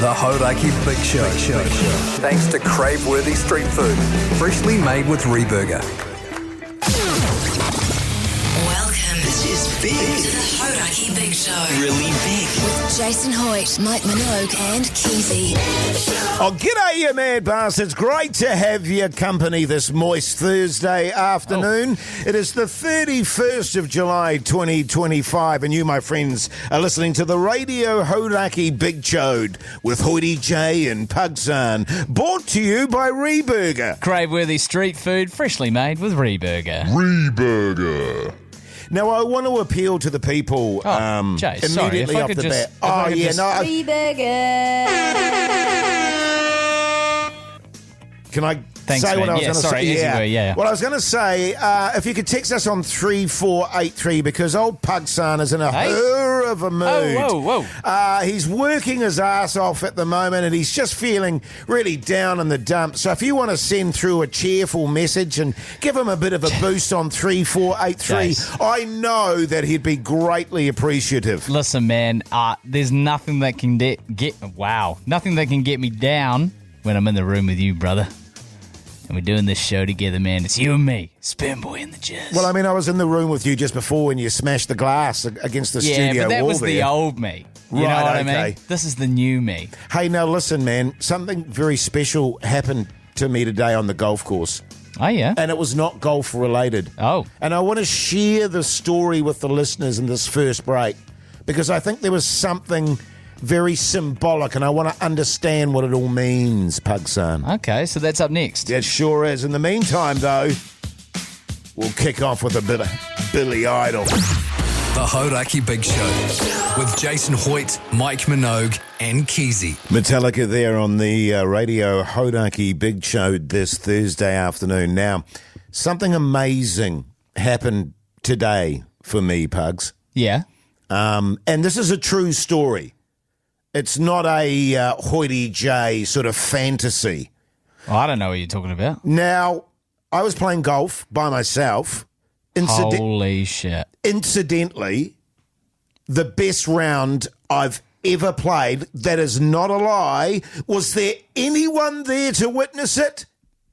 The Hauraki Big Show. Thanks to crave-worthy street food, freshly made with Reburger. Welcome. This is big. To the Hauraki Big Show. Really big. With Jason Hoyte, Minogue and Keyzie. Oh, g'day, you mad bastards. Great to have your company this moist Thursday afternoon. It is the 31st of July, 2025, and you, my friends, are listening to the Radio Hauraki Big Show with Hoyte, Jay and Pugsan, brought to you by Reburger. Crave-worthy street food, freshly made with Reburger. Reburger. Now, I want to appeal to the people Jase, immediately off the bat. Can I say what I was going to say? Yeah. Well, I was going to say, if you could text us on 3483, because old Pugsan is in a hurr of a mood. Whoa. He's working his ass off at the moment, and he's just feeling really down in the dumps. So if you want to send through a cheerful message and give him a bit of a boost on 3483, I know that he'd be greatly appreciative. Listen, man, there's nothing that can nothing that can get me down when I'm in the room with you, brother. And we're doing this show together, man. It's you and me, Sperm Boy and the Jazz. Well, I mean, I was in the room with you just before when you smashed the glass against the studio wall. Yeah, but that was there. the old me. You know what I mean? This is the new me. Hey, now listen, man. Something very special happened to me today on the golf course. Oh, yeah? And it was not golf related. Oh. And I want to share the story with the listeners in this first break, because I think there was something very symbolic, and I want to understand what it all means, Pugsan. Okay, so that's up next. It sure is. In the meantime, though, we'll kick off with a bit of Billy Idol. The Hauraki Big Show with Jason Hoyte, Mike Minogue and Keyzie. Metallica there on the Radio Hauraki Big Show this Thursday afternoon. Now, something amazing happened today for me, Pugs. Yeah. And this is a true story. It's not a Hoyte J sort of fantasy. Oh, I don't know what you're talking about. Now, I was playing golf by myself. Holy shit. Incidentally, the best round I've ever played, that is not a lie. Was there anyone there to witness it?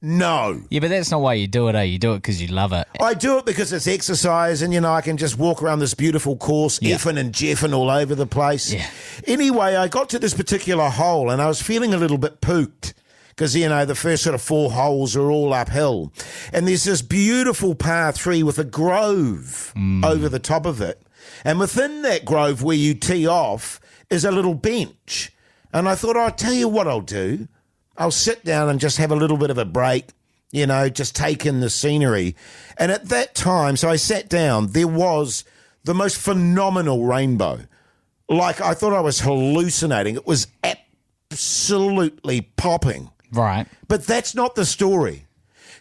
No. Yeah, but that's not why you do it, eh? You do it because you love it. I do it because it's exercise and, I can just walk around this beautiful course, effing and jeffing all over the place. Yeah. Anyway, I got to this particular hole and I was feeling a little bit pooked because, the first sort of 4 holes are all uphill. And there's this beautiful par 3 with a grove over the top of it. And within that grove where you tee off is a little bench. And I thought, I'll tell you what I'll do. I'll sit down and just have a little bit of a break, just take in the scenery. And at that time, so I sat down, there was the most phenomenal rainbow. Like, I thought I was hallucinating. It was absolutely popping. Right. But that's not the story.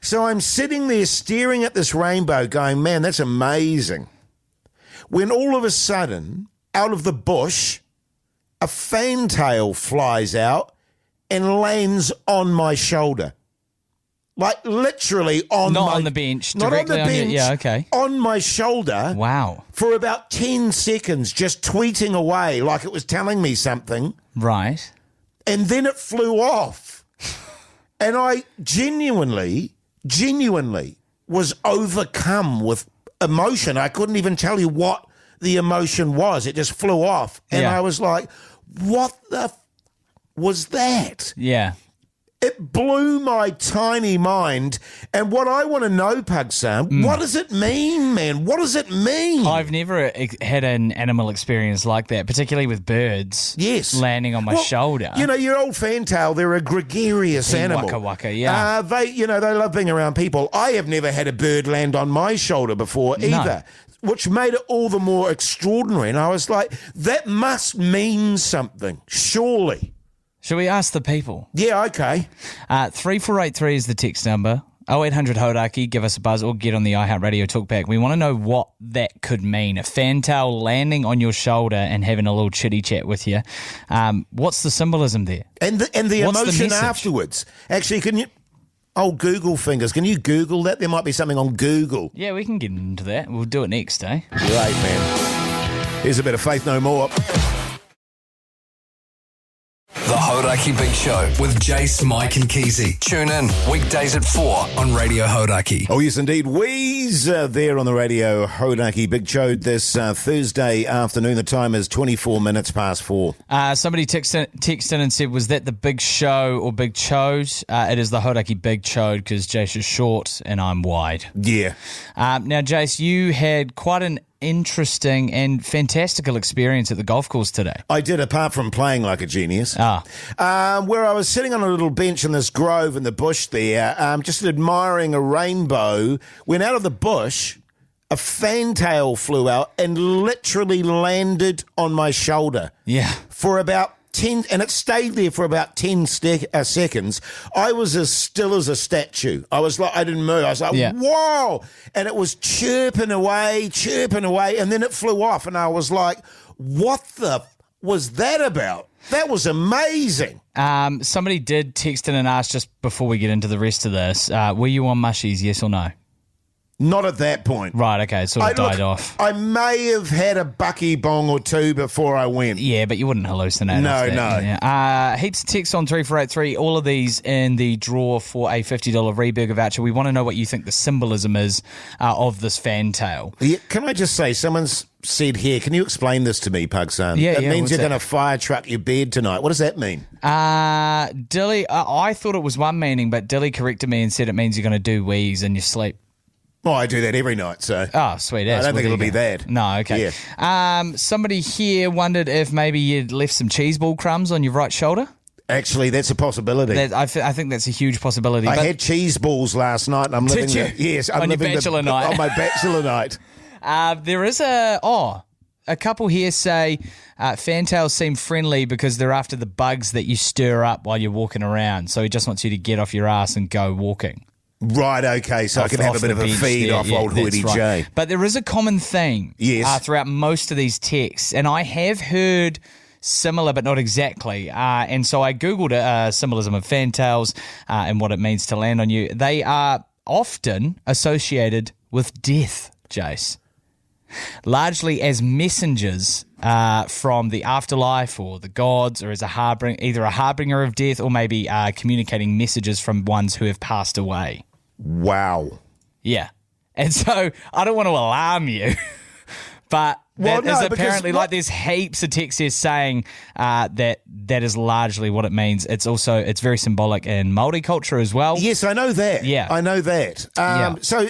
So I'm sitting there staring at this rainbow going, man, that's amazing. When all of a sudden, out of the bush, a fantail flies out and lands on my shoulder. Like literally on Not on the bench. Directly on your, okay. On my shoulder. Wow. For about 10 seconds, just tweeting away like it was telling me something. Right. And then it flew off. And I genuinely was overcome with emotion. I couldn't even tell you what the emotion was. It just flew off. And I was like, what the was that? Yeah. It blew my tiny mind. And what I want to know, Pugsan, what does it mean, man? What does it mean? I've never had an animal experience like that, particularly with birds. Yes. Landing on my shoulder. Your old fantail, they're a gregarious animal. Waka waka, yeah. They love being around people. I have never had a bird land on my shoulder before either. Which made it all the more extraordinary. And I was like, that must mean something, surely. Shall we ask the people? Yeah, okay. 3483 is the text number. 0800 Hauraki, give us a buzz or get on the iHeartRadio talkback. We want to know what that could mean. A fantail landing on your shoulder and having a little chitty chat with you. What's the symbolism there? And the emotion afterwards. Actually, can you... Oh, Google fingers. Can you Google that? There might be something on Google. Yeah, we can get into that. We'll do it next, eh? Great, man. Here's a bit of Faith No More. The Hauraki Big Show with Jase, Mike and Keyzie. Tune in weekdays at 4 on Radio Hauraki. Oh, yes, indeed. We's there on the Radio Hauraki Big Show this Thursday afternoon. The time is 24 minutes past 4. Somebody texted in and said, was that the Big Show or Big Chode? It is the Hauraki Big Chode because Jase is short and I'm wide. Yeah. Now, Jase, you had quite an interesting and fantastical experience at the golf course today. I did, apart from playing like a genius. Where I was sitting on a little bench in this grove in the bush there, just admiring a rainbow, when out of the bush, a fantail flew out and literally landed on my shoulder. Yeah. For about 10, and it stayed there for about 10 seconds. I was as still as a statue. I was like, I didn't move. I was like, whoa! And it was chirping away, and then it flew off, and I was like, what the was that about? That was amazing. Somebody did text in and ask just before we get into the rest of this, were you on mushies, yes or no? Not at that point. Right, okay, it sort of died off. I may have had a bucky bong or two before I went. Yeah, but you wouldn't hallucinate. No. Yeah. Heaps of texts on 3483, all of these in the draw for a $50 Reburger voucher. We want to know what you think the symbolism is of this fantail. Yeah, can I just say, someone's said here, can you explain this to me, Pugsan? It means you're going to fire truck your bed tonight. What does that mean? Dilly, I thought it was one meaning, but Dilly corrected me and said it means you're going to do wheeze in your sleep. Oh, I do that every night, so... Oh, sweet. I don't think it'll be that. No, okay. Yeah. Somebody here wondered if maybe you'd left some cheese ball crumbs on your right shoulder. Actually, that's a possibility. I think that's a huge possibility. I had cheese balls last night, and I'm living... Did you? Yes, I'm on living your bachelor night. on my bachelor night. There is a couple here say fantails seem friendly because they're after the bugs that you stir up while you're walking around. So he just wants you to get off your ass and go walking. Right, okay, so I can have a bit of a feed off old Hoyte J. But there is a common theme throughout most of these texts, and I have heard similar but not exactly. And so I Googled symbolism of fantails and what it means to land on you. They are often associated with death, Jase. Largely as messengers from the afterlife or the gods, or as either a harbinger of death or maybe communicating messages from ones who have passed away. Wow. Yeah. And so I don't want to alarm you, but apparently like there's heaps of texts here saying that is largely what it means. It's very symbolic in Māori culture as well. Yes, I know that. Yeah. I know that. So...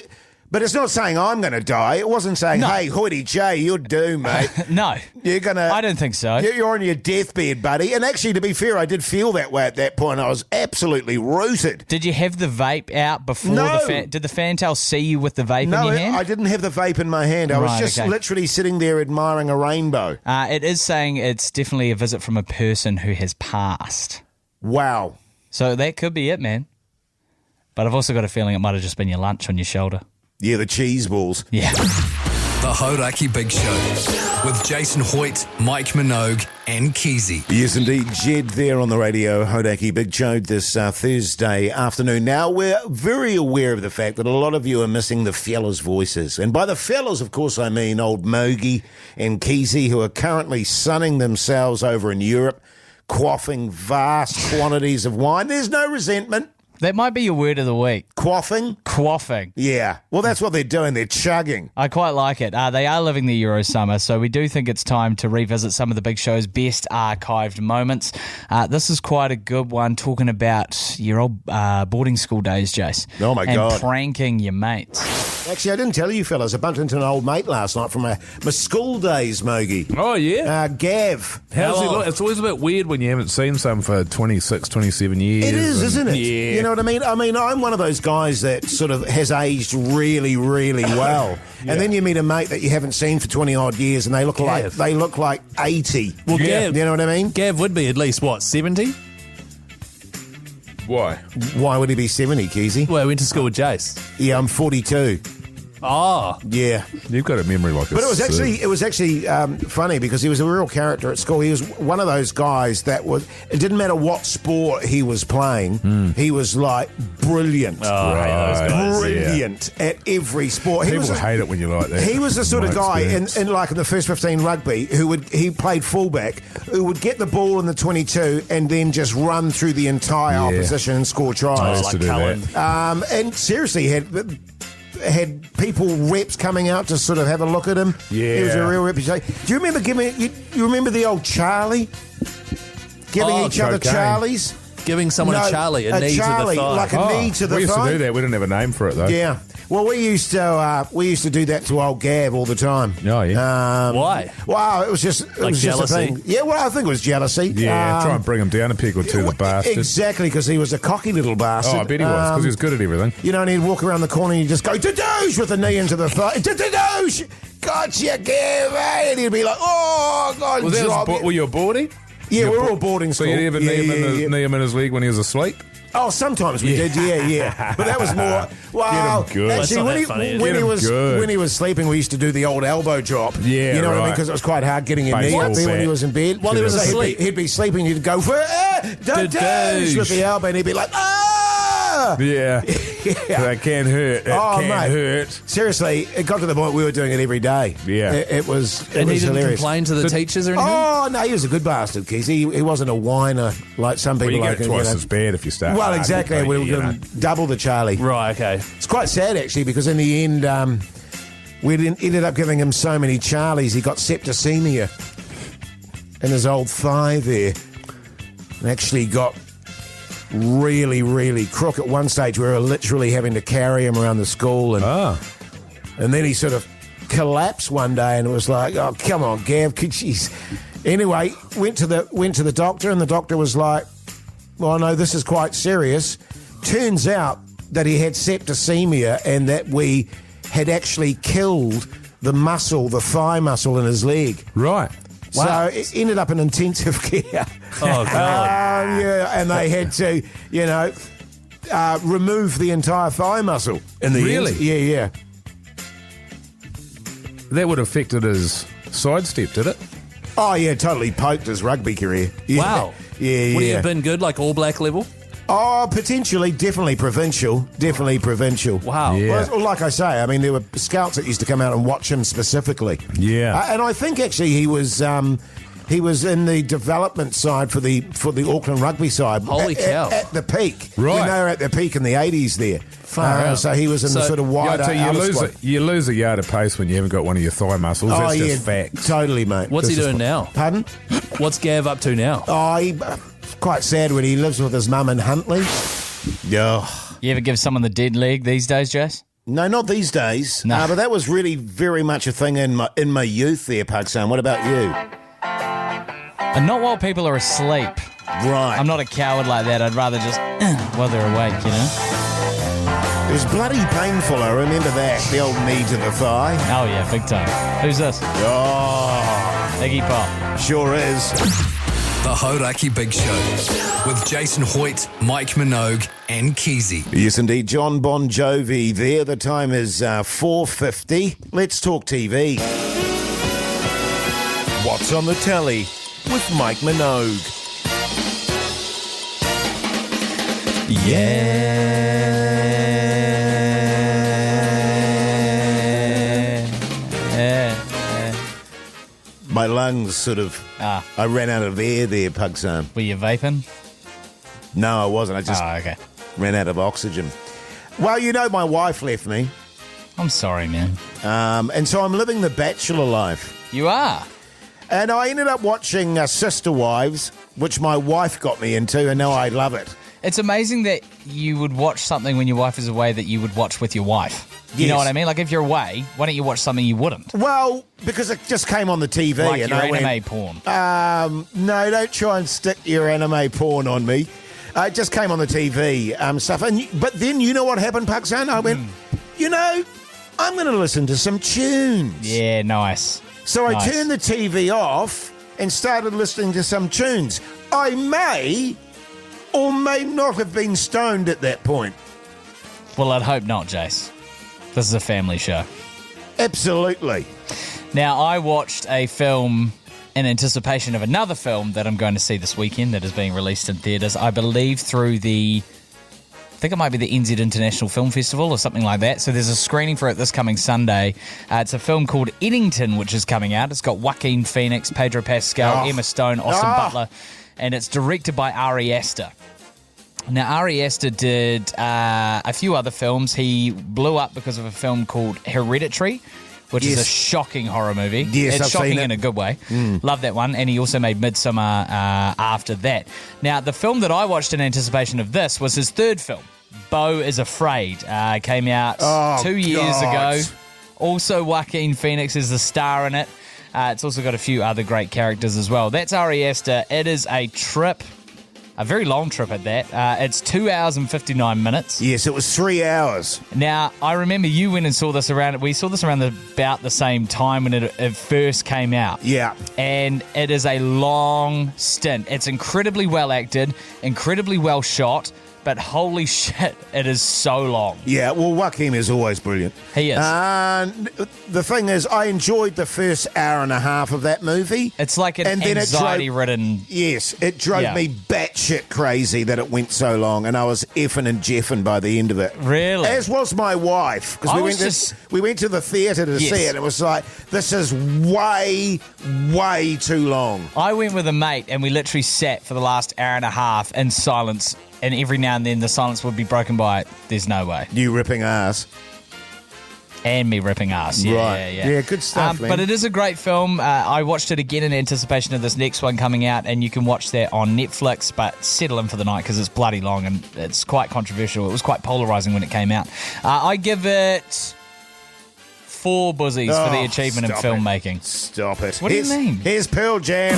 But it's not saying I'm going to die. It wasn't saying, hey, Hoyte J, you're doomed, mate. No. You're going to... I don't think so. You're on your deathbed, buddy. And actually, to be fair, I did feel that way at that point. I was absolutely rooted. Did you have the vape out before did the fantail see you with the vape in your hand? No, I didn't have the vape in my hand. I was just literally sitting there admiring a rainbow. It is saying it's definitely a visit from a person who has passed. Wow. So that could be it, man. But I've also got a feeling it might have just been your lunch on your shoulder. Yeah, the cheese balls. Yeah. The Hauraki Big Show with Jason Hoyte, Mike Minogue and Keyzie. Yes, indeed. Jed there on the Radio Hauraki Big Show this Thursday afternoon. Now, we're very aware of the fact that a lot of you are missing the fellas' voices. And by the fellas, of course, I mean old Mogi and Keyzie, who are currently sunning themselves over in Europe, quaffing vast quantities of wine. There's no resentment. That might be your word of the week. Quaffing? Quaffing. Yeah. Well, that's what they're doing. They're chugging. I quite like it. They are living the Euro summer, so we do think it's time to revisit some of the Big Show's best archived moments. This is quite a good one, talking about your old boarding school days, Jase. Oh, my God. And pranking your mates. Actually, I didn't tell you fellas, I bumped into an old mate last night from my school days, Mogi. Oh, yeah? Gav. How's he look? It's always a bit weird when you haven't seen some for 26, 27 years. It is, isn't it? Yeah. You know what I mean? I mean, I'm one of those guys that sort of has aged really, really well. Yeah. And then you meet a mate that you haven't seen for 20-odd years and they look like 80. Well, Gav, you know what I mean? Gav would be at least, 70? Why? Why would he be 70, Keyzie? Well, I went to school with Jase. Yeah, I'm 42. Oh. Yeah. You've got a memory like a But it was sieve. actually funny because he was a real character at school. He was one of those guys that was. It didn't matter what sport he was playing. He was like brilliant, brilliant at every sport. He People was hate it when you're like that. He was the sort of My guy experience. in the first 15 rugby he played fullback, who would get the ball in the 22 and then just run through the entire opposition and score I tries. used to do Cullen. that. And seriously, had people reps coming out to sort of have a look at him. Yeah. He was a real reputation. Do you remember you remember the old Charlie? Giving each other cocaine. Charlies? Giving someone a Charlie, a knee Charlie, to the thigh. like a knee to the we used thigh. to do that. We didn't have a name for it, though. Yeah. Well, we used to do that to old Gav all the time. Oh, yeah. Why? Well, it was just Like just a jealousy? thing. Yeah, well, I think it was jealousy. Yeah, try and bring him down a peg or two, the bastard. Exactly, because he was a cocky little bastard. Oh, I bet he was, because he was good at everything. You know, and he'd walk around the corner and he'd just go, "Dadoosh," with the knee into the thigh. "Dadoosh! Gotcha, Gav!" And he'd be like, "Oh, God, Was that drop it." were you a boardie? Yeah, we were all boarding So school. you ever knee him in his leg when he was asleep? Oh, sometimes we did, yeah. But that was more. Well, Get him good. That's actually, not when that he, funny, is when it? he was Get him good. when he was sleeping, we used to do the old elbow drop. Yeah, you know what I mean, right. because it was quite hard getting your knee Baseball up there when bat. he was in bed. While he was So asleep. he'd be sleeping. He'd go for Dadoosh. with the elbow, and he'd be like, "Ah!" Yeah. That can hurt. It can hurt. Seriously, it got to the point we were doing it every day. Yeah. It was. It And he was didn't hilarious. complain to the teachers or anything? Oh no, he was a good bastard, Keyzie. He wasn't a whiner like some people. Well, you like get him, twice you know. as bad if you start. Well, arguing, exactly. don't We you, were you know? going to double the Charlie. Right, okay. It's quite sad, actually, because in the end, we ended up giving him so many Charlies, he got septicemia in his old thigh there. And actually got really, really crook. At one stage, we were literally having to carry him around the school. And then he sort of collapsed one day, and it was like, "Oh, come on, Gav, jeez." Anyway, went to the doctor, and the doctor was like, "Well, no, this is quite serious." Turns out that he had septicemia and that we had actually killed the thigh muscle in his leg. Right. So it ended up in intensive care. Oh, God. Yeah, and they had to, remove the entire thigh muscle in the Really? end. Yeah. That would have affected his sidestep, did it? Oh, yeah, totally poked his rugby career. Yeah. Wow. Yeah. Would he have been good, like All Black level? Oh, potentially, definitely provincial. Wow. Yeah. Well, like I say, I mean, there were scouts that used to come out and watch him specifically. Yeah. And I think actually he was in the development side for the Auckland rugby side. Holy cow. At the peak. Right. When they were at their peak in the 80s there. Far out. So he was in the So- sort of Yeah, I wider tell you, outer squad. you lose a yard of pace when you haven't got one of your thigh muscles. That's just facts. Totally, mate. What's he This is- doing now? Pardon? What's Gav up to now? Oh, quite sad when he lives with his mum in Huntley. Yeah. You ever give someone the dead leg these days, Jase? No, not these days. Nah. But that was really very much a thing in my youth there, Pugsan. What about you? And not while people are asleep. Right. I'm not a coward like that. I'd rather just while they're awake, you know? It was bloody painful, I remember that. The old knee to the thigh. Oh, yeah, big time. Who's this? Oh, Iggy Pop. sure is. The Hauraki Big Show with Jason Hoyte, Mike Minogue, and Keyzie. Yes, indeed. John Bon Jovi there. The time is 4:50. Let's talk TV. What's on the telly with Mike Minogue? My lungs sort of... I ran out of air there, Pugsan. Were you vaping? No, I wasn't. I just Oh, okay. ran out of oxygen. Well, my wife left me. I'm sorry, man. And so I'm living the Bachelor life. You are? And I ended up watching Sister Wives, which my wife got me into, and now I love it. It's amazing that you would watch something when your wife is away that you would watch with your wife. You Yes. know what I mean? Like, if you're away, why don't you watch something you wouldn't? Well, because it just came on the TV. Like and your I anime went, porn. no, don't try and stick your anime porn on me. It just came on the TV stuff. But then you know what happened, Pugsan? I went, I'm going to listen to some tunes. Yeah, nice. So I Nice. turned the TV off and started listening to some tunes. I may or may not have been stoned at that point. Well, I'd hope not, Jace. This is a family show. Absolutely. Now, I watched a film in anticipation of another film that I'm going to see this weekend that is being released in theatres, I believe through I think it might be the NZ International Film Festival or something like that. So there's a screening for it this coming Sunday. It's a film called Eddington, which is coming out. It's got Joaquin Phoenix, Pedro Pascal, Emma Stone, Austin Butler, and it's directed by Ari Aster. Now, Ari Aster did a few other films. He blew up because of a film called Hereditary, which is a shocking horror movie. Yes, it's I've shocking seen it. in a good way. Love that one. And he also made Midsommar after that. Now, the film that I watched in anticipation of this was his third film, Beau is Afraid. Came out 2 years ago. Also, Joaquin Phoenix is the star in it. It's also got a few other great characters as well. That's Ari Aster. It is a trip. A very long trip at that. It's 2 hours and 59 minutes. Yes, it was 3 hours. Now, I remember you went and saw this around. We saw this around about the same time when it first came out. Yeah. And it is a long stint. It's incredibly well acted, incredibly well shot, but holy shit, it is so long. Yeah, well, Joaquin is always brilliant. He is. The thing is, I enjoyed the first hour and a half of that movie. It's like an And then it anxiety-ridden... Yes, it drove me batshit crazy that it went so long, and I was effing and jeffing by the end of it. Really? As was my wife, because we went to the theatre to see it, and it was like, this is way, way too long. I went with a mate, and we literally sat for the last hour and a half in silence, and every now and then the silence would be broken by, there's no way. You ripping ass. And me ripping ass. Yeah, Yeah, good stuff, man. But it is a great film. I watched it again in anticipation of this next one coming out, and you can watch that on Netflix, but settle in for the night because it's bloody long and it's quite controversial. It was quite polarising when it came out. I give it 4 buzzies for the achievement in filmmaking. Stop it. What do you mean? Here's Pearl Jam.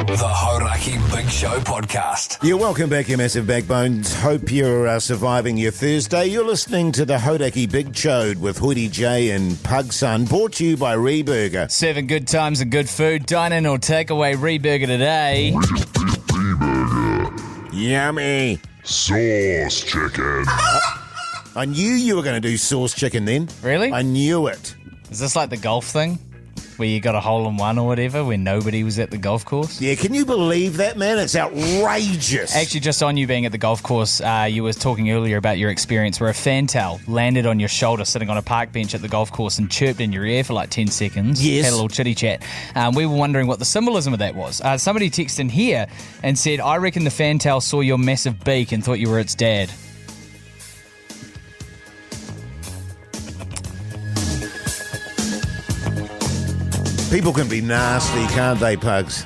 The Hauraki Big Show podcast. You're welcome back, you massive backbones. Hope you're surviving your Thursday. You're listening to the Hauraki Big Show with Hoyte J and Pugsan, brought to you by Reburger. Serving good times and good food. Dine in or take away Reburger today. Yummy. Sauce chicken. I knew you were going to do sauce chicken then. Really? I knew it. Is this like the golf thing? Where you got a hole in one or whatever when nobody was at the golf course? Yeah, can you believe that, man? It's outrageous. Actually, just on you being at the golf course, you were talking earlier about your experience where a fantail landed on your shoulder sitting on a park bench at the golf course and chirped in your ear for like 10 seconds. Yes. Had a little chitty chat. We were wondering what the symbolism of that was. Somebody texted in here and said, I reckon the fantail saw your massive beak and thought you were its dad. People can be nasty, can't they, Pugs?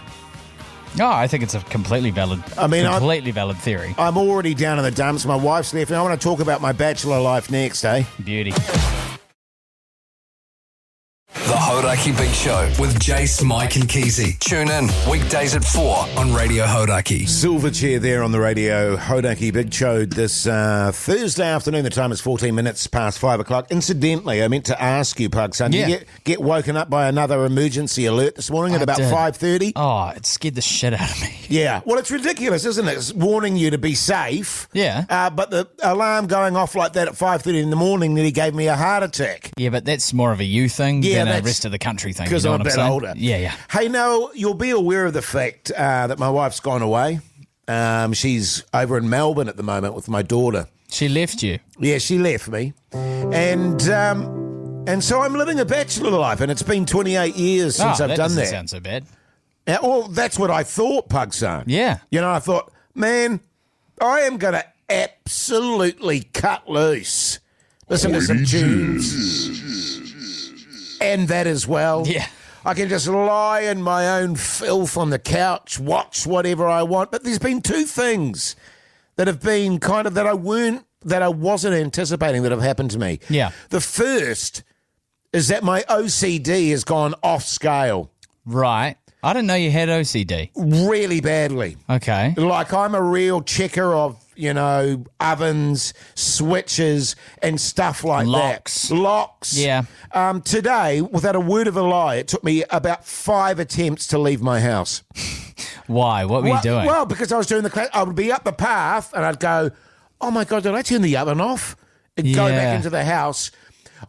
No, I think it's a completely valid valid theory. I'm already down in the dumps. My wife's left, and I want to talk about my bachelor life next, eh? Beauty. The Hauraki Big Show with Jase, Mike and Keyzie. Tune in weekdays at 4 on Radio Hauraki. Silverchair there on the Radio Hauraki Big Show this Thursday afternoon. The time is 14 minutes past 5 o'clock. Incidentally, I meant to ask you, Pugsan, did you get woken up by another emergency alert this morning at about 5:30? Oh, it scared the shit out of me. Yeah. Well, it's ridiculous, isn't it? It's warning you to be safe. Yeah. But the alarm going off like that at 5:30 in the morning nearly gave me a heart attack. Yeah, but that's more of a you thing than a rest of the country thing. Because you know I'm a bit older. Yeah. Hey, no, you'll be aware of the fact that my wife's gone away. She's over in Melbourne at the moment with my daughter. She left you? Yeah, she left me. And so I'm living a bachelor life, and it's been 28 years since I've done that. That sound so bad. Well, that's what I thought, Pugsan. Yeah. You know, I thought, man, I am going to absolutely cut loose. Listen to some tunes. And that as well. Yeah. I can just lie in my own filth on the couch, watch whatever I want. But there's been 2 things that have been kind of that I wasn't anticipating that have happened to me. Yeah. The first is that my OCD has gone off scale. Right. I didn't know you had OCD. Really badly. Okay. Like I'm a real checker of, ovens, switches, and stuff like Locks. that. Locks. Yeah. Today, without a word of a lie, it took me about 5 attempts to leave my house. Why? What were you doing? Well, because I was doing I would be up the path and I'd go, oh my God, did I turn the oven off? And go back into the house.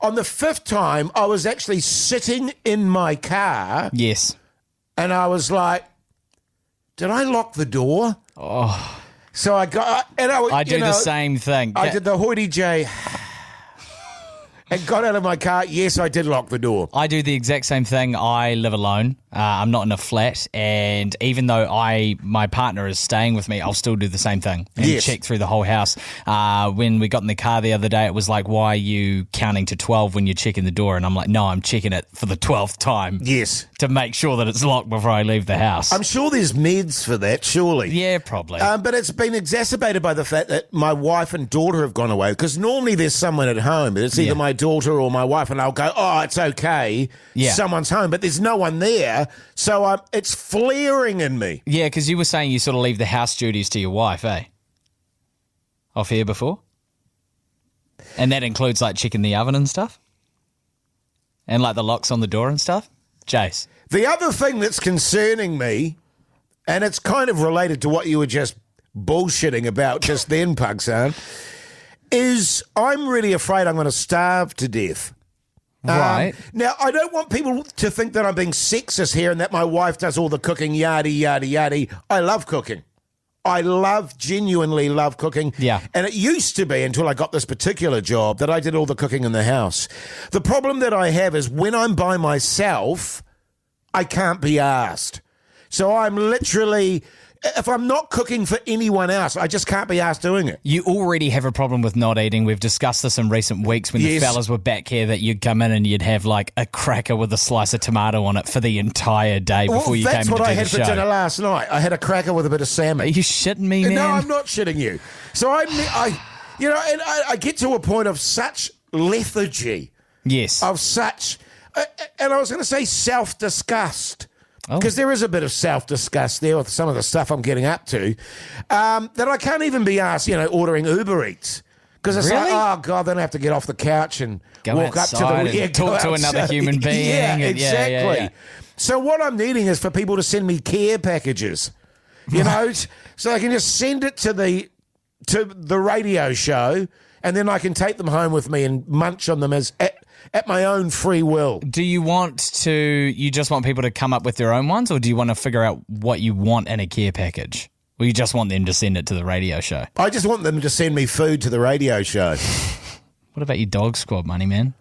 On the 5th time, I was actually sitting in my car. Yes. And I was like, did I lock the door? Oh. So I got, and I do the same thing. I did the Hoyte J and got out of my car. Yes, I did lock the door. I do the exact same thing. I live alone. I'm not in a flat, and even though my partner is staying with me, I'll still do the same thing and check through the whole house. When we got in the car the other day, it was like, why are you counting to 12 when you're checking the door? And I'm like, no, I'm checking it for the 12th time. Yes. To make sure that it's locked before I leave the house. I'm sure there's meds for that, surely. Yeah, probably. But it's been exacerbated by the fact that my wife and daughter have gone away, because normally there's someone at home. It's either my daughter or my wife, and I'll go, oh, it's okay. Yeah. Someone's home, but there's no one there. So it's flaring in me. Yeah, because you were saying you sort of leave the house duties to your wife, eh? Off here before? And that includes like checking the oven and stuff? And like the locks on the door and stuff? Jase. The other thing that's concerning me, and it's kind of related to what you were just bullshitting about just then, Pugsan, is I'm really afraid I'm going to starve to death. Right. Now, I don't want people to think that I'm being sexist here and that my wife does all the cooking, yada, yada, yada. I love cooking. Genuinely love cooking. Yeah. And it used to be, until I got this particular job, that I did all the cooking in the house. The problem that I have is when I'm by myself, I can't be asked. So I'm literally, if I'm not cooking for anyone else, I just can't be asked doing it. You already have a problem with not eating. We've discussed this in recent weeks when the fellas were back here, that you'd come in and you'd have like a cracker with a slice of tomato on it for the entire day before you came to do the show. That's what I had for dinner last night. I had a cracker with a bit of salmon. Are you shitting me, man? No, I'm not shitting you. So I get to a point of such lethargy. Yes. Of such, and I was going to say self-disgust. Because there is a bit of self-disgust there with some of the stuff I'm getting up to, that I can't even be asked, ordering Uber Eats. Because it's like, oh, God, then I have to get off the couch and walk up to the... talk to another human being. Yeah, exactly. Yeah. So what I'm needing is for people to send me care packages, so I can just send it to the radio show, and then I can take them home with me and munch on them at my own free will. Do you just want people to come up with their own ones, or do you want to figure out what you want in a care package? Or you just want them to send it to the radio show? I just want them to send me food to the radio show. What about your dog squad money, man?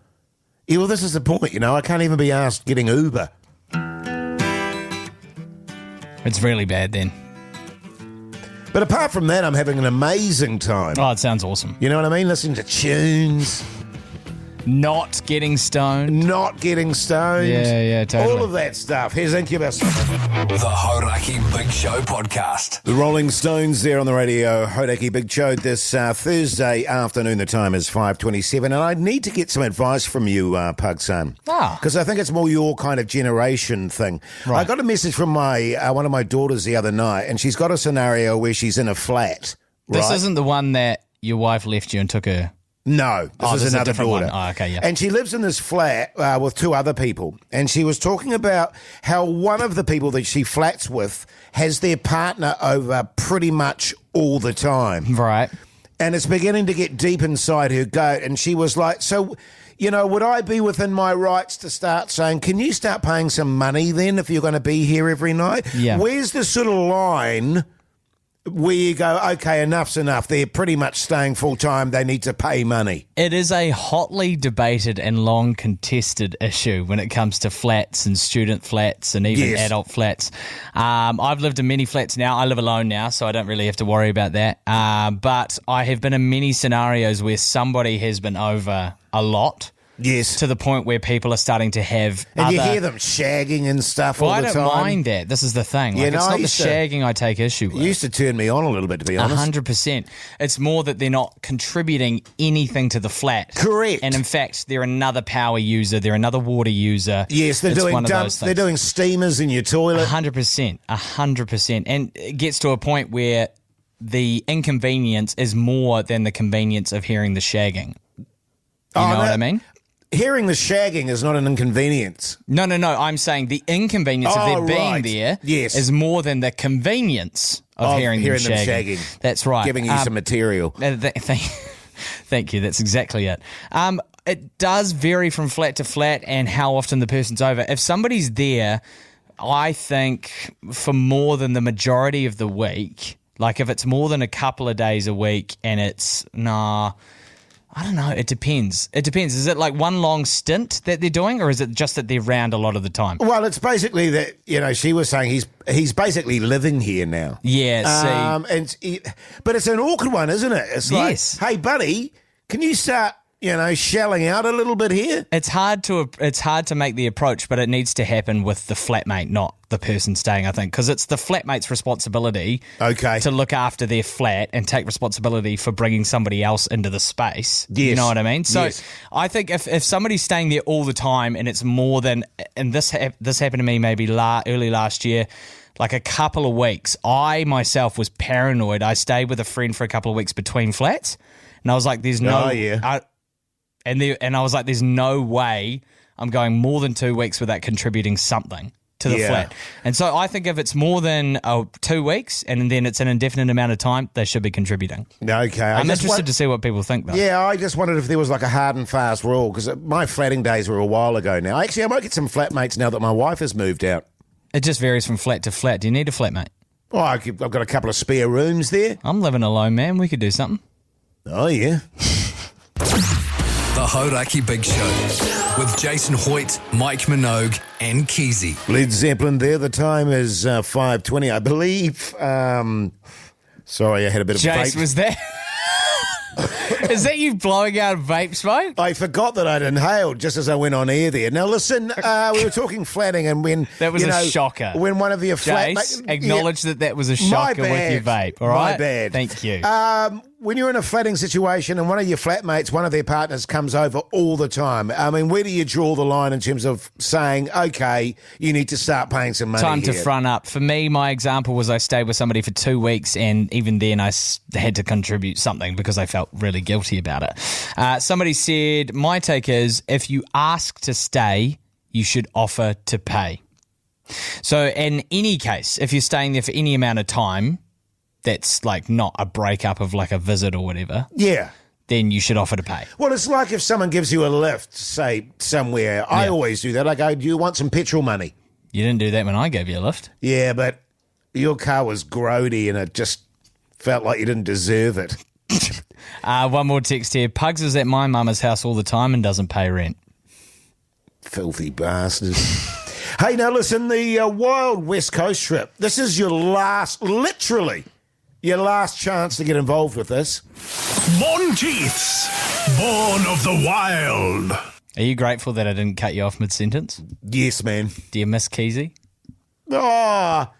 Yeah, well, this is the point, I can't even be asked getting Uber. It's really bad then. But apart from that, I'm having an amazing time. Oh, it sounds awesome. You know what I mean? Listening to tunes. Not getting stoned. Yeah, totally. All of that stuff. Here's Incubus. The Hauraki Big Show podcast. The Rolling Stones there on the Radio Hauraki Big Show this Thursday afternoon. The time is 5:27, and I need to get some advice from you, Pugsan. Because I think it's more your kind of generation thing. Right. I got a message from my one of my daughters the other night, and she's got a scenario where she's in a flat. This right? isn't the one that your wife left you and took her... No, this is another daughter. Oh, okay, yeah. And she lives in this flat with two other people. And she was talking about how one of the people that she flats with has their partner over pretty much all the time. Right. And it's beginning to get deep inside her goat. And she was like, so, would I be within my rights to start saying, can you start paying some money then if you're going to be here every night? Yeah. Where's the sort of line where you go, okay, enough's enough. They're pretty much staying full-time. They need to pay money. It is a hotly debated and long contested issue when it comes to flats and student flats and even adult flats. I've lived in many flats now. I live alone now, so I don't really have to worry about that. But I have been in many scenarios where somebody has been over a lot. Yes. To the point where people are starting to have And you hear them shagging and stuff all the time. I don't mind that. This is the thing. It's not the shagging I take issue with. It used to turn me on a little bit, to be honest. 100%. It's more that they're not contributing anything to the flat. Correct. And in fact, they're another power user. They're another water user. Yes, they're doing dumps. They're doing steamers in your toilet. 100%. 100%. And it gets to a point where the inconvenience is more than the convenience of hearing the shagging. You know what I mean? Hearing the shagging is not an inconvenience. No. I'm saying the inconvenience of there being there is more than the convenience of hearing them shagging. That's right. Giving you some material. Thank you. That's exactly it. It does vary from flat to flat and how often the person's over. If somebody's there, I think for more than the majority of the week, like if it's more than a couple of days a week and it's, I don't know. It depends. Is it like one long stint that they're doing, or is it just that they're around a lot of the time? Well, it's basically that, she was saying he's basically living here now. Yeah, but it's an awkward one, isn't it? It's yes. Like, hey, buddy, can you start, shelling out a little bit here? It's hard to make the approach, but it needs to happen with the flatmate, not the person staying, I think, because it's the flatmate's responsibility to look after their flat and take responsibility for bringing somebody else into the space. Yes. You know what I mean? So yes. I think if somebody's staying there all the time and it's more than, and this happened to me maybe early last year, like a couple of weeks, I myself was paranoid. I stayed with a friend for a couple of weeks between flats, and I was like, there's no... Oh, yeah. And I was like, there's no way I'm going more than 2 weeks without contributing something to the flat. And so I think if it's more than 2 weeks and then it's an indefinite amount of time, they should be contributing. Okay. I'm interested to see what people think, though. Yeah, I just wondered if there was like a hard and fast rule, because my flatting days were a while ago now. Actually, I might get some flatmates now that my wife has moved out. It just varies from flat to flat. Do you need a flatmate? Oh, I've got a couple of spare rooms there. I'm living alone, man. We could do something. Oh, yeah. The Hauraki Big Show with Jason Hoyte, Mike Minogue and Keyzie. Led Zeppelin there. The time is 5:20, I believe. Sorry, I had a bit of Jase, vape. was that... Is that you blowing out vape smoke? I forgot that I'd inhaled just as I went on air there. Now, listen, we were talking flatting, and when... That was a shocker. When one of your Jase, acknowledge that was a shocker with your vape, all right? My bad. Thank you. When you're in a flatting situation and one of your flatmates, one of their partners comes over all the time, I mean, where do you draw the line in terms of saying, okay, you need to start paying some money Time here? to front up. For me, my example was I stayed with somebody for 2 weeks, and even then I had to contribute something because I felt really guilty about it. Somebody said, my take is, if you ask to stay, you should offer to pay. So in any case, if you're staying there for any amount of time, that's like not a breakup of like a visit or whatever. Yeah. Then you should offer to pay. Well, it's like if someone gives you a lift, say, somewhere. I always do that. I go, do you want some petrol money? You didn't do that when I gave you a lift. Yeah, but your car was grody and it just felt like you didn't deserve it. One more text here. Pugs is at my mama's house all the time and doesn't pay rent. Filthy bastard. Hey, now listen, the Wild West Coast trip. This is your last, literally, your last chance to get involved with this. Monteiths, born of the wild. Are you grateful that I didn't cut you off mid-sentence? Yes, man. Do you miss Keyzie? Oh,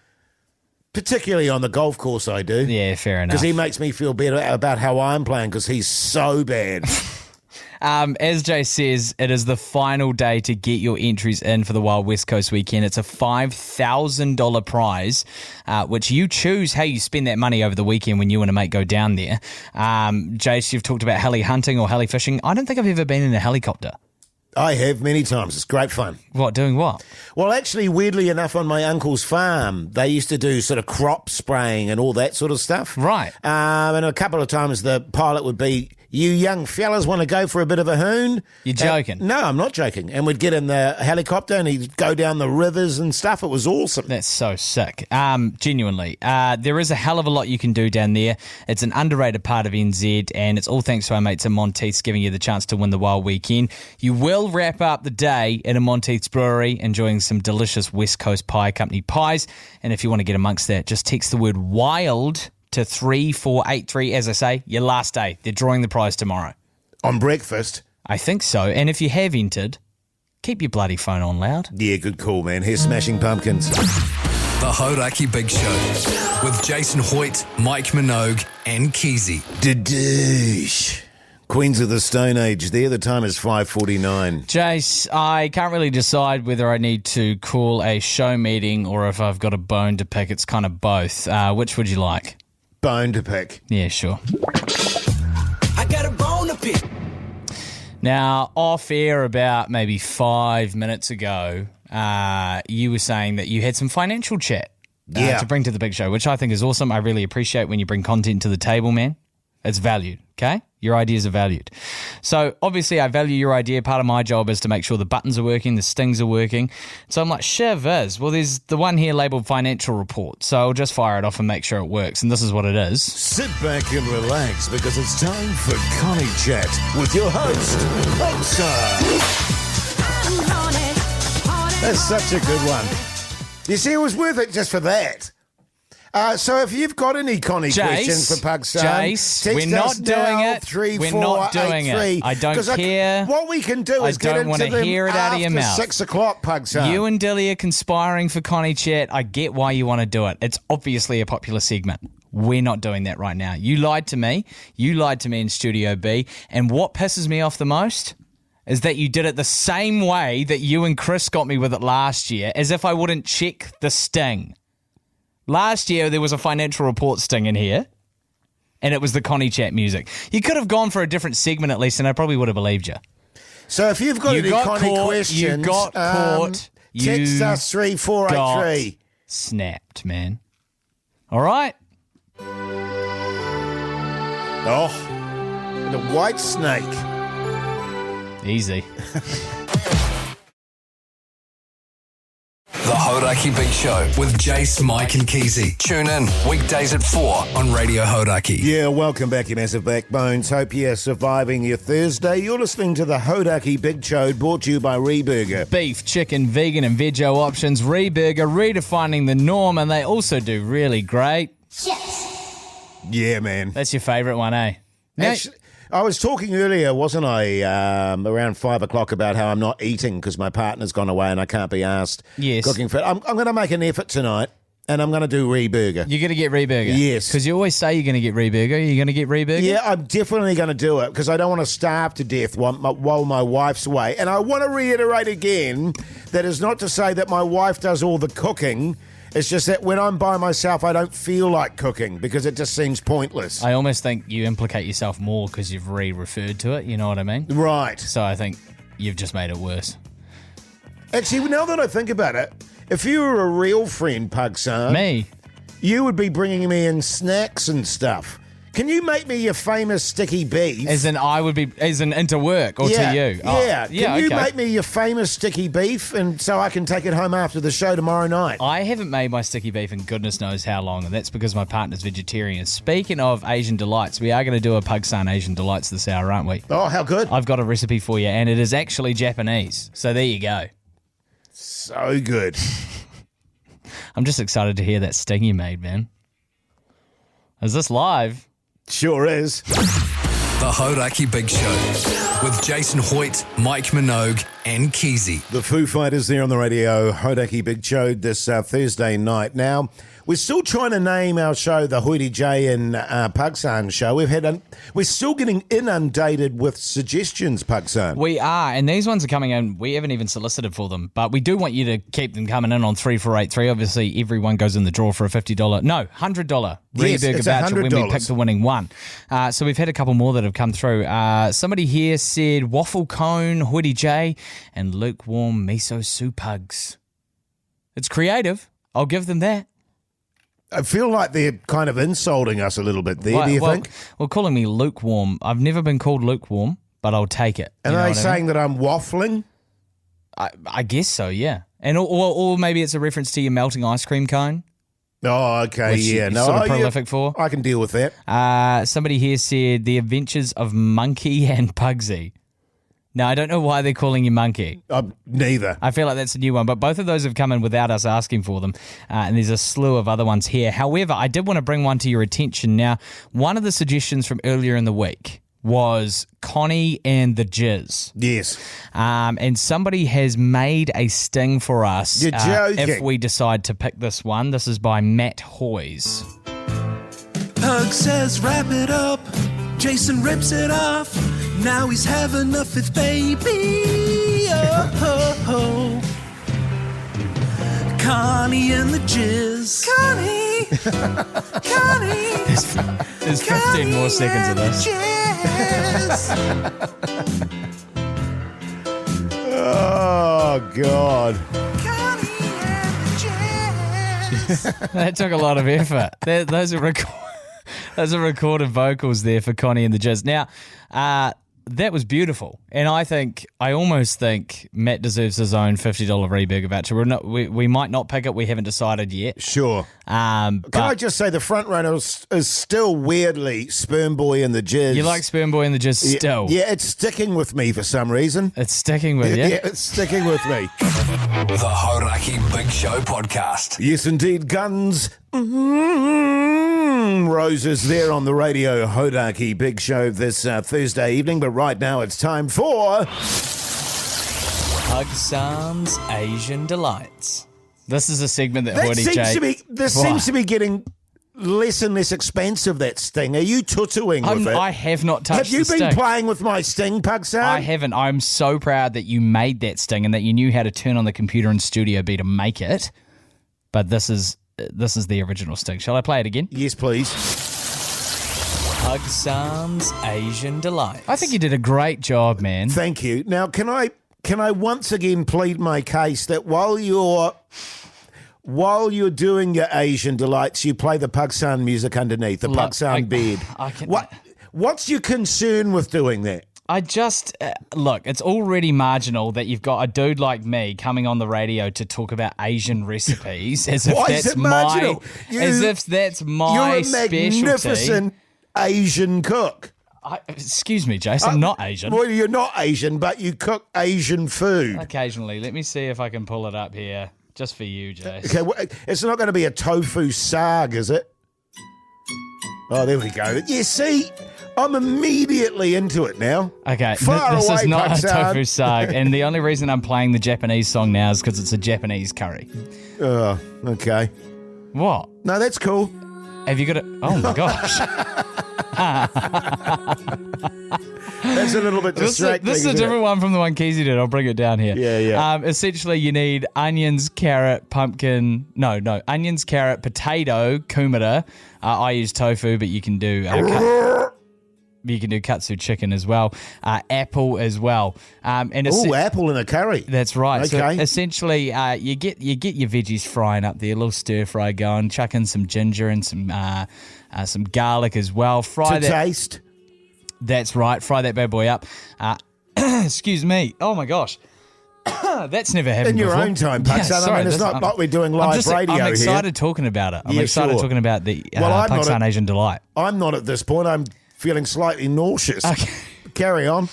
particularly on the golf course I do. Yeah, fair enough. Because he makes me feel better about how I'm playing because he's so bad. As Jay says, it is the final day to get your entries in for the Wild West Coast weekend. It's a $5,000 prize, which you choose how you spend that money over the weekend when you and a mate go down there. Jace, you've talked about heli hunting or heli fishing. I don't think I've ever been in a helicopter. I have many times. It's great fun. What, doing what? Well, actually, weirdly enough, on my uncle's farm, they used to do sort of crop spraying and all that sort of stuff. Right. And a couple of times the pilot would be, you young fellas want to go for a bit of a hoon? You're joking? No, I'm not joking. And we'd get in the helicopter and he'd go down the rivers and stuff. It was awesome. That's so sick. Genuinely. There is a hell of a lot you can do down there. It's an underrated part of NZ, and it's all thanks to our mates at Monteiths giving you the chance to win the Wild Weekend. You will wrap up the day in a Monteiths brewery enjoying some delicious West Coast Pie Company pies. And if you want to get amongst that, just text the word WILD to 3483. As I say, your last day. They're drawing the prize tomorrow. On breakfast? I think so. And if you have entered, keep your bloody phone on loud. Yeah, good call, man. Here's Smashing Pumpkins. The Hauraki Big Show with Jason Hoyte, Mike Minogue and Keyzie. Dadoosh. Queens of the Stone Age there. The time is 5:49. Jace, I can't really decide whether I need to call a show meeting or if I've got a bone to pick. It's kind of both. Which would you like? Bone to pick. Yeah, sure. I got a bone to pick. Now, off air about maybe 5 minutes ago, you were saying that you had some financial chat to bring to the big show, which I think is awesome. I really appreciate when you bring content to the table, man. It's valued. Okay? Your ideas are valued. So obviously I value your idea. Part of my job is to make sure the buttons are working, the stings are working. So I'm like, shiz. Well, there's the one here labeled financial report. So I'll just fire it off and make sure it works. And this is what it is. Sit back and relax because it's time for Connie Chat with your host, Pugsan. That's such a good one. You see, it was worth it just for that. So if you've got any Connie questions for Pugsan, Jase, we're not doing it. We're not doing it. I don't care. What we can do is get into them hear it out of your after mouth. 6 o'clock, Pugsan. You and Dilly are conspiring for Connie Chat. I get why you want to do it. It's obviously a popular segment. We're not doing that right now. You lied to me. You lied to me in Studio B. And what pisses me off the most is that you did it the same way that you and Chris got me with it last year, as if I wouldn't check the sting. Last year, there was a financial report sting in here, and it was the Connie Chat music. You could have gone for a different segment at least, and I probably would have believed you. So if you've got any Connie questions, you got caught. Text us 3483. Got snapped, man. All right. Oh, the white snake. Easy. The Hauraki Big Show with Jase, Mike and Keyzie. Tune in weekdays at 4 on Radio Hauraki. Yeah, welcome back, you massive backbones. Hope you're surviving your Thursday. You're listening to the Hauraki Big Show, brought to you by Reburger. Beef, chicken, vegan and veggie options. Reburger, redefining the norm, and they also do really great. Yeah, man. That's your favourite one, eh? Actually, I was talking earlier, wasn't I, around 5 o'clock about how I'm not eating because my partner's gone away and I can't be asked cooking for it. I'm going to make an effort tonight and I'm going to do Reburger. You're going to get Reburger? Yes. Because you always say you're going to get Reburger. Are you going to get Reburger? Yeah, I'm definitely going to do it because I don't want to starve to death while my wife's away. And I want to reiterate again that is not to say that my wife does all the cooking. It's just that when I'm by myself, I don't feel like cooking because it just seems pointless. I almost think you implicate yourself more because you've referred to it, you know what I mean? Right. So I think you've just made it worse. Actually, now that I think about it, if you were a real friend, Pugsan, Me? you would be bringing me in snacks and stuff. Can you make me your famous sticky beef? As in I would be, as in into work or to you? Yeah. Can you make me your famous sticky beef and so I can take it home after the show tomorrow night? I haven't made my sticky beef in goodness knows how long, and that's because my partner's vegetarian. Speaking of Asian delights, we are going to do a Pugsan Asian delights this hour, aren't we? Oh, how good. I've got a recipe for you, and it is actually Japanese. So there you go. So good. I'm just excited to hear that sting you made, man. Is this live? Sure is. The Hauraki Big Show with Jason Hoyte, Mike Minogue and Keyzie. The Foo Fighters there on the Radio Hauraki Big Show this Thursday night. Now, we're still trying to name our show the Hoyte J and Pugsan show. We're still getting inundated with suggestions, Pugsan. We are, and these ones are coming in. We haven't even solicited for them, but we do want you to keep them coming in on 3483. Obviously, everyone goes in the draw for a $100 Reburger voucher when we pick the winning one. So we've had a couple more that have come through. Somebody here said waffle cone, Hoyte J, and lukewarm miso soup pugs. It's creative. I'll give them that. I feel like they're kind of insulting us a little bit there, do you think? Well, calling me lukewarm. I've never been called lukewarm, but I'll take it. And are they saying that I'm waffling? I guess so, yeah. And or maybe it's a reference to your melting ice cream cone. Oh, okay, which yeah. You're sort of prolific for. I can deal with that. Somebody here said The Adventures of Monkey and Pugsy. Now, I don't know why they're calling you Monkey. Neither. I feel like that's a new one, but both of those have come in without us asking for them, and there's a slew of other ones here. However, I did want to bring one to your attention. Now, one of the suggestions from earlier in the week was Connie and the Jizz. Yes. And somebody has made a sting for us You're joking. if we decide to pick this one. This is by Matt Hoyes. Pug says wrap it up. Jason rips it off. Now he's having a fifth baby. Oh. Connie and the Jizz. Connie. There's 15 more seconds of this. Oh, God. Connie and the Jizz. That took a lot of effort. Those are Those are recorded vocals there for Connie and the Jizz. Now, that was beautiful, and I almost think Matt deserves his own $50 Reburger voucher. We might not pick it. We haven't decided yet. Sure. Can I just say the front runner is still weirdly Sperm Boy and the Jizz. You like Sperm Boy and the Jizz still? Yeah, it's sticking with me for some reason. It's sticking with you? Yeah, it's sticking with me. The Hauraki Big Show podcast. Yes, indeed, guns. Roses there on the Radio Hauraki Big Show this Thursday evening, but right now it's time for Pugsan's Asian Delights. This is a segment that Hoyte seems to be getting less and less expensive, that sting. Are you tutuing with it? I have not touched Have you the been sting. playing with my sting, Pugsan? I haven't. I'm so proud that you made that sting and that you knew how to turn on the computer in Studio B to make it. But this is the original sting. Shall I play it again? Yes, please. Pugsan's Asian Delight. I think you did a great job, man. Thank you. Now, can I once again plead my case that while you're doing your Asian Delights, you play the Pugsan music underneath, the Pugsan bed. What's your concern with doing that? I just, look, it's already marginal that you've got a dude like me coming on the radio to talk about Asian recipes as if Why that's is it marginal? as if that's my specialty. You're a magnificent Asian cook. Excuse me, Jason, I'm not Asian. Well, you're not Asian, but you cook Asian food. Occasionally. Let me see if I can pull it up here, just for you, Jason. Okay, well, it's not going to be a tofu saag, is it? Oh, there we go. Yeah, see? I'm immediately into it now. Okay, Far this away, is not Pugsan. a tofu saag, and the only reason I'm playing the Japanese song now is because it's a Japanese curry. Oh, okay. What? No, that's cool. Have you got it? Oh my gosh. That's a little bit distracting. This is a different one from the one Keyzie did. I'll bring it down here. Yeah. Essentially, you need onions, carrot, pumpkin. No. Onions, carrot, potato, kumara. I use tofu, but you can do katsu chicken as well. Apple as well. Apple in a curry. That's right. Okay. So essentially, you get your veggies frying up there, a little stir fry going. Chuck in some ginger and some garlic as well. Fry to that. Taste. That's right. Fry that bad boy up. Excuse me. Oh my gosh. That's never happened in your before. own time, Pugsan. Yeah, sorry, I mean, it's not like we're doing live radio here. I'm excited talking about it. I'm Yeah, excited sure. talking about the Well, Pugsan Asian Delight. I'm not at this point. I'm feeling slightly nauseous. Okay. Carry on.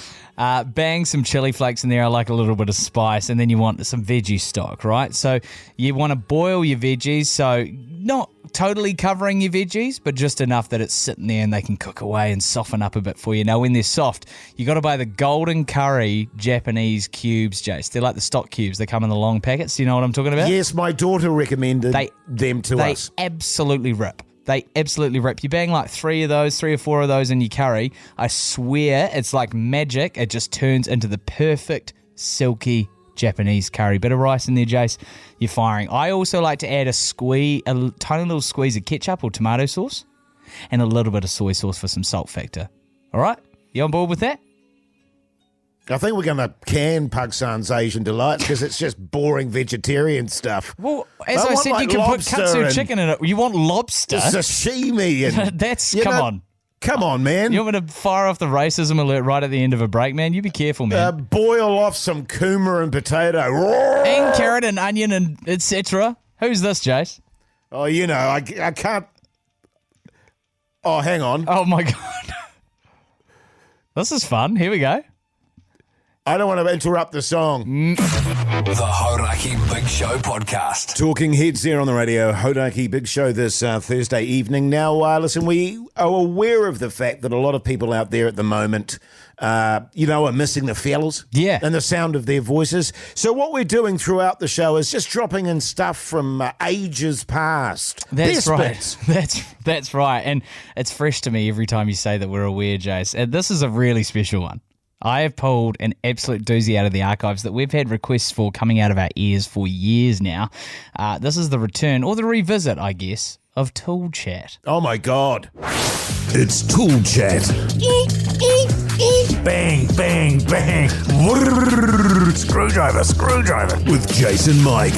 Bang some chili flakes in there. I like a little bit of spice. And then you want some veggie stock, right? So you want to boil your veggies. So not totally covering your veggies, but just enough that it's sitting there and they can cook away and soften up a bit for you. Now, when they're soft, you got to buy the Golden Curry Japanese cubes, Jase. They're like the stock cubes. They come in the long packets. Do you know what I'm talking about? Yes, my daughter recommended them to us. They absolutely rip. They absolutely rip. You bang like 3 or 4 of those in your curry. I swear it's like magic. It just turns into the perfect silky Japanese curry. Bit of rice in there, Jase. You're firing. I also like to add a tiny little squeeze of ketchup or tomato sauce and a little bit of soy sauce for some salt factor. All right? You on board with that? I think we're going to can Pugsan's Asian Delight because it's just boring vegetarian stuff. Well, as I said, you can put katsu chicken in it. You want lobster? Sashimi. And, Come on, man. You want me to fire off the racism alert right at the end of a break, man? You be careful, man. Boil off some kumara and potato. And carrot and onion and etc. Who's this, Jase? Oh, you know, I can't. Oh, hang on. Oh, my God. This is fun. Here we go. I don't want to interrupt the song. The Hauraki Big Show podcast. Talking heads there on the Radio Hauraki Big Show this Thursday evening. Now, listen, we are aware of the fact that a lot of people out there at the moment, are missing the fellas. Yeah. And the sound of their voices. So what we're doing throughout the show is just dropping in stuff from ages past. That's Best right. bits. That's right. And it's fresh to me every time you say that we're aware, Jase. And this is a really special one. I have pulled an absolute doozy out of the archives that we've had requests for coming out of our ears for years now. This is the return, or the revisit, I guess, of Tool Chat. Oh, my God. It's Tool Chat. Bang, bang, bang. Screwdriver, screwdriver. With Jason Mike.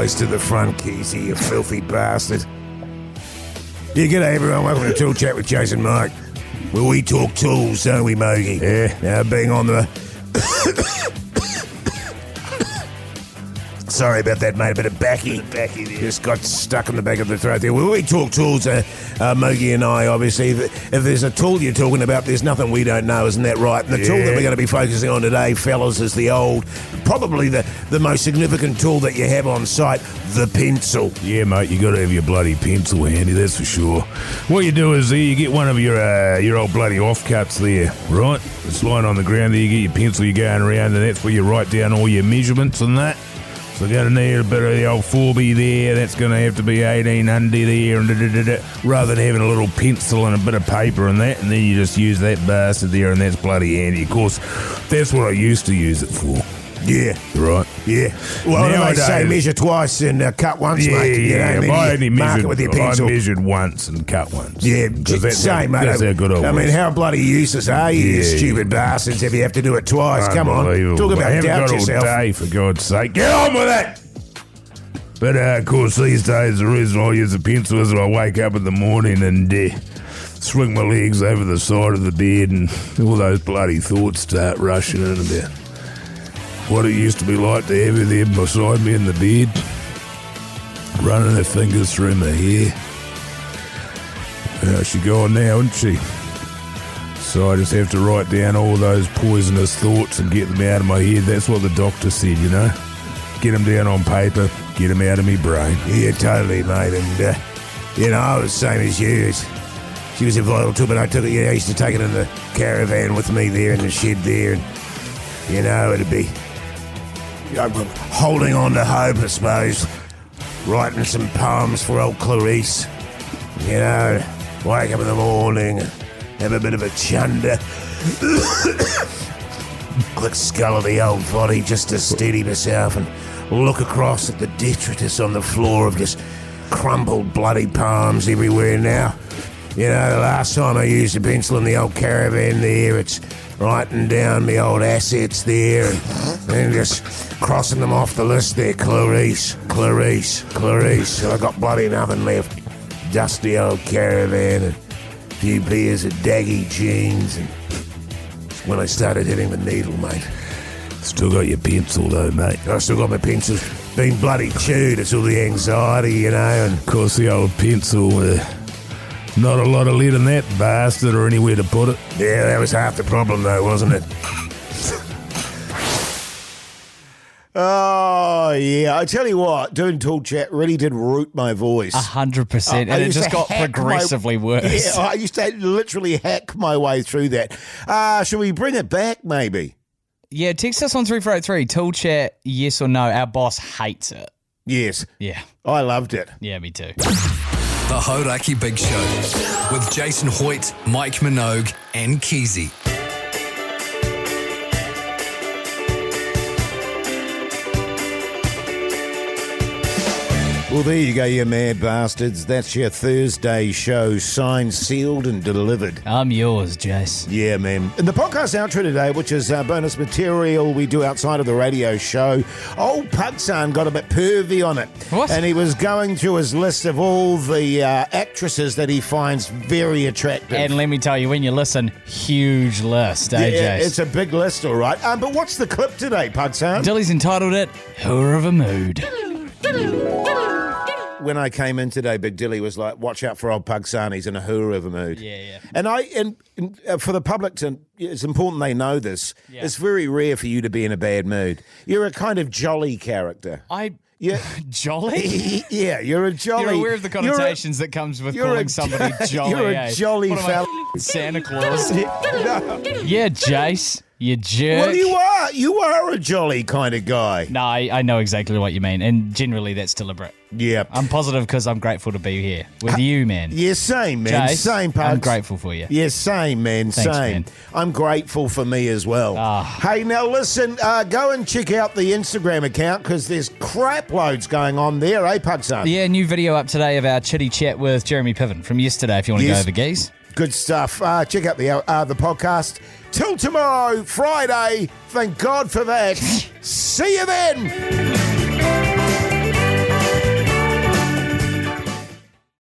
close to the front, Keyzie, you filthy bastard. Yeah, g'day everyone, welcome to Tool Chat with Jason Mike. Where we talk tools, don't we, Mogi? Yeah. Now, being on the... Sorry about that, mate. A bit of backy there. Just got stuck in the back of the throat there. When we talk tools, Mogi and I, obviously, if there's a tool you're talking about, there's nothing we don't know, isn't that right? And the tool that we're going to be focusing on today, fellas, is the old, probably the most significant tool that you have on site, the pencil. Yeah, mate, you got to have your bloody pencil handy, that's for sure. What you do is you get one of your old bloody offcuts there, right? It's lying on the ground there, you get your pencil, you're going around, and that's where you write down all your measurements and that. So you're going to need a bit of the old 4B there. That's going to have to be 1800 there, and rather than having a little pencil and a bit of paper and that, and then you just use that bastard there, and that's bloody handy. Of course, that's what I used to use it for. Yeah. Right. Yeah. Well, nowadays, they say measure twice and cut once, mate. Yeah, I only measured with your pencil. I measured once and cut once. Yeah, same, mate. That's how good I was. I mean, how bloody useless are you, stupid bastards, if you have to do it twice? Come on. Talk about doubt yourself. All day, for God's sake. Get on with it! But, of course, these days, the reason I use a pencil is I wake up in the morning and swing my legs over the side of the bed, and all those bloody thoughts start rushing in about what it used to be like to have her there beside me in the bed, running her fingers through my hair. She's gone now, isn't she? So I just have to write down all those poisonous thoughts and get them out of my head. That's what the doctor said, you know. Get them down on paper, get them out of me brain. Yeah, totally, mate. And, I was the same as you. She was involved too, but I used to take it in the caravan with me there in the shed there. And, it'd be holding on to hope, I suppose. Writing some poems for old Clarice. Wake up in the morning, have a bit of a chunder. Quick skull of the old body just to steady myself and look across at the detritus on the floor of just crumpled bloody poems everywhere now. The last time I used a pencil in the old caravan there, it's writing down the old assets there and just crossing them off the list there. Clarice. So I got bloody nothing left. Dusty old caravan and a few pairs of daggy jeans, and when I started hitting the needle, mate. Still got your pencil though, mate. I still got my pencil. Been bloody chewed. It's all the anxiety, and of course the old pencil, not a lot of lead in that bastard or anywhere to put it. Yeah, that was half the problem though, wasn't it? Oh, yeah. I tell you what, doing Tool Chat really did root my voice. 100%. And it just got progressively worse. Yeah, I used to literally hack my way through that. Should we bring it back, maybe? Yeah, text us on 3483. Tool Chat, yes or no. Our boss hates it. Yes. Yeah. I loved it. Yeah, me too. The Hauraki Big Show with Jason Hoyte, Mike Minogue and Keyzie. Well, there you go, you mad bastards. That's your Thursday show, signed, sealed, and delivered. I'm yours, Jase. Yeah, man. In the podcast outro today, which is bonus material we do outside of the radio show, old Pugsan got a bit pervy on it. What? And he was going through his list of all the actresses that he finds very attractive. And let me tell you, when you listen, huge list, yeah, Jase? It's a big list, all right. But what's the clip today, Pugsan? Dilly's entitled it, Whore of a Mood. When I came in today, Big Dilly was like, watch out for old Pugsan, he's in a hoorah of a mood. Yeah. And for the public, it's important they know this. Yeah. It's very rare for you to be in a bad mood. You're a kind of jolly character. Yeah. Jolly? Yeah, you're a jolly. You're aware of the connotations that comes with calling somebody jolly. You're a jolly fella. Santa Claus. No. Yeah, Jase. You jerk. Well, you are a jolly kind of guy. No, I know exactly what you mean, and generally that's deliberate. Yeah. I'm positive because I'm grateful to be here with you, man. Yeah, same, man. Jase, same, Pugs. I'm grateful for you. Yeah, same, man. Thanks, same. man. I'm grateful for me as well. Hey, now listen, go and check out the Instagram account because there's crap loads going on there, eh, Pugsan? Yeah, new video up today of our chitty chat with Jeremy Piven from yesterday if you want to go over, geese. Good stuff. Check out the podcast. Till tomorrow, Friday. Thank God for that. See you then.